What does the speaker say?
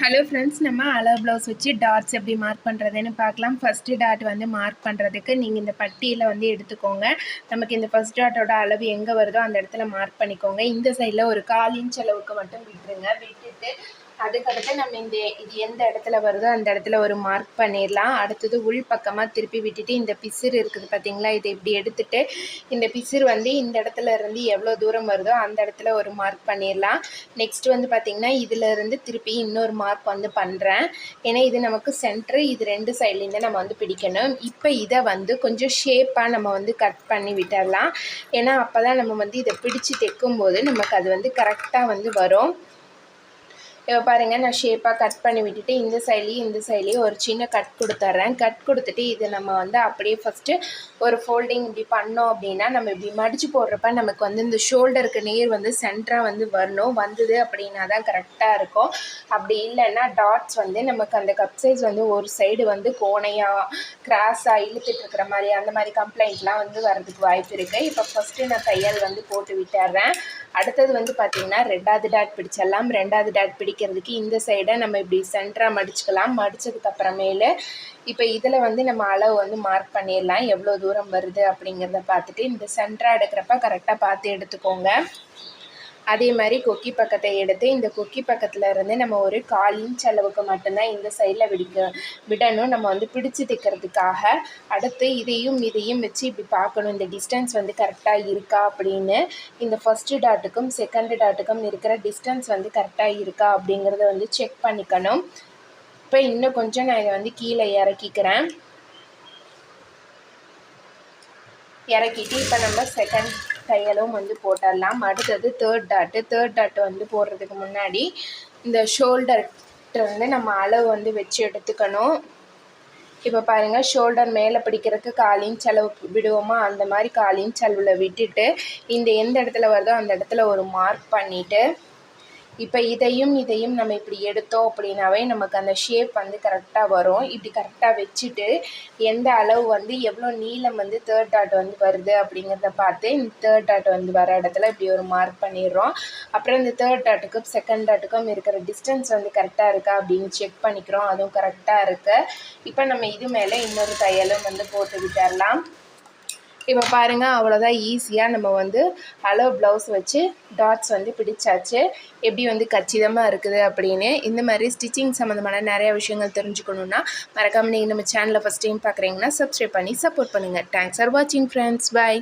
Hello friends, நம்ம அளவு blouse வச்சு டாட்ஸ் எப்படி மார்க் பண்ணுறதுன்னு பார்க்கலாம். ஃபஸ்ட்டு டாட் வந்து மார்க் பண்ணுறதுக்கு நீங்கள் இந்த பட்டியில் வந்து எடுத்துக்கோங்க. நமக்கு இந்த ஃபஸ்ட் டாட்டோட அளவு எங்கே வருதோ அந்த இடத்துல மார்க் பண்ணிக்கோங்க. இந்த சைடில் ஒரு 1/4 இன்ச் அளவுக்கு மட்டும் விட்டுருங்க. விட்டுட்டு அதுக்கடுத்து நம்ம இது எந்த இடத்துல வருதோ அந்த இடத்துல ஒரு மார்க் பண்ணிடலாம். அடுத்தது உள் பக்கமாக திருப்பி விட்டுட்டு இந்த பிசிறு இருக்குது பார்த்தீங்களா, இதை இப்படி எடுத்துகிட்டு இந்த பிசிறு வந்து இந்த இடத்துல இருந்து எவ்வளோ தூரம் வருதோ அந்த இடத்துல ஒரு மார்க் பண்ணிடலாம். நெக்ஸ்ட் வந்து பார்த்திங்கன்னா இதிலேருந்து திருப்பி இன்னொரு மார்க் வந்து பண்ணுறேன். ஏன்னா இது நமக்கு சென்ட்ரு, இது 2 சைட்லேருந்து நம்ம வந்து பிடிக்கணும். இப்போ இதை வந்து கொஞ்சம் ஷேப்பாக நம்ம வந்து கட் பண்ணி விட்டுடலாம். ஏன்னா அப்போ தான் நம்ம வந்து இதை பிடிச்சி தைக்கும்போது நமக்கு அது வந்து கரெக்டாக வந்து வரும். இப்போ பாருங்கள், நான் ஷேப்பாக கட் பண்ணி விட்டுட்டு இந்த சைட்லேயும் ஒரு சின்ன கட் கொடுத்துட்றேன். கட் கொடுத்துட்டு இதை நம்ம வந்து அப்படியே ஃபஸ்ட்டு ஒரு ஃபோல்டிங் இப்படி பண்ணோம் அப்படின்னா நம்ம இப்படி மடித்து போடுறப்ப நமக்கு வந்து இந்த ஷோல்டருக்கு நேர் வந்து சென்டராக வந்து வரணும். வந்தது அப்படின்னா தான் கரெக்டாக இருக்கும். அப்படி இல்லைன்னா டாட்ஸ் வந்து நமக்கு அந்த கப் சைஸ் வந்து ஒரு சைடு வந்து கோணையாக கிராஸாக இழுத்துட்டு இருக்கிற மாதிரி அந்த மாதிரி கம்ப்ளைண்ட்லாம் வந்து வரதுக்கு வாய்ப்பு இருக்குது. இப்போ ஃபஸ்ட்டு நான் தையல் வந்து போட்டு விட்டுறேன். அடுத்தது வந்து பார்த்திங்கன்னா 2வது டாட் பிடிச்சிடலாம். 2வது டாட் பிடிக்கிறதுக்கு இந்த சைடை நம்ம இப்படி சென்டராக மடிச்சுக்கலாம். மடித்ததுக்கப்புறமேலு இப்போ இதில் வந்து நம்ம அளவு வந்து மார்க் பண்ணிடலாம். எவ்வளோ தூரம் வருது அப்படிங்கிறத பார்த்துட்டு இந்த சென்டராக எடுக்கிறப்ப கரெக்டாக பார்த்து எடுத்துக்கோங்க. அதே மாதிரி கொக்கி பக்கத்தை எடுத்து இந்த கொக்கி பக்கத்தில் இருந்து நம்ம ஒரு 1/4 இன்ச் அளவுக்கு மட்டும்தான் இந்த சைடில் விடணும். நம்ம வந்து பிடிச்சி தைக்கிறதுக்காக. அடுத்து இதையும் வச்சு இப்படி பார்க்கணும், இந்த டிஸ்டன்ஸ் வந்து கரெக்டாக இருக்கா அப்படின்னு. இந்த ஃபஸ்ட்டு டாட்டுக்கும் செகண்ட் டாட்டுக்கும் இருக்கிற டிஸ்டன்ஸ் வந்து கரெக்டாக இருக்கா அப்படிங்கிறத வந்து செக் பண்ணிக்கணும். இப்போ இன்னும் கொஞ்சம் நான் இதை வந்து கீழே இறக்கிக்கிறேன். இறக்கிட்டு இப்போ நம்ம செகண்ட் தையலும் வந்து போட்டுடலாம். அடுத்தது தேர்ட் டாட்டு வந்து போடுறதுக்கு முன்னாடி இந்த ஷோல்டர்கிட்ட வந்து நம்ம அளவு வந்து வச்சு எடுத்துக்கணும். இப்போ பாருங்கள், ஷோல்டர் மேலே பிடிக்கிறதுக்கு 1/4 இன்ச் அளவுக்கு விடுவோமா, அந்த மாதிரி 1/4 இன்ச் அளவில் விட்டுட்டு இந்த எந்த இடத்துல வருதோ அந்த இடத்துல ஒரு மார்க் பண்ணிவிட்டு இப்போ இதையும் நம்ம இப்படி எடுத்தோம் அப்படின்னாவே நமக்கு அந்த ஷேப் வந்து கரெக்டாக வரும். இப்படி கரெக்டாக வச்சுட்டு எந்த அளவு வந்து எவ்வளோ நீளம் வந்து தேர்ட் டாட் வந்து வருது அப்படிங்கிறத பார்த்து இந்த தேர்ட் டாட் வந்து வர இடத்துல இப்படி ஒரு மார்க் பண்ணிடுறோம். அப்புறம் இந்த தேர்ட் டாட்டுக்கும் செகண்ட் டாட்டுக்கும் இருக்கிற டிஸ்டன்ஸ் வந்து கரெக்டாக இருக்கா அப்படின்னு செக் பண்ணிக்கிறோம். அதுவும் கரெக்டாக இருக்குது. இப்போ நம்ம இது மேலே இன்னொரு தையலும் வந்து போட்டு விட்டுடலாம். இப்போ பாருங்கள், அவ்வளோதான். ஈஸியாக நம்ம வந்து அளவு ப்ளவுஸ் வச்சு டாட்ஸ் வந்து பிடிச்சாச்சு. எப்படி வந்து கச்சிதமாக இருக்குது அப்படின்னு. இந்த மாதிரி ஸ்டிச்சிங் சம்மந்தமான நிறையா விஷயங்கள் தெரிஞ்சுக்கணுன்னா மறக்காமல் நீங்கள் நம்ம சேனலை ஃபஸ்ட் டைம் பார்க்குறீங்கன்னா சப்ஸ்கிரைப் பண்ணி சப்போர்ட் பண்ணுங்கள். தேங்க்ஸ் ஃபார் வாட்சிங் ஃப்ரெண்ட்ஸ். பை.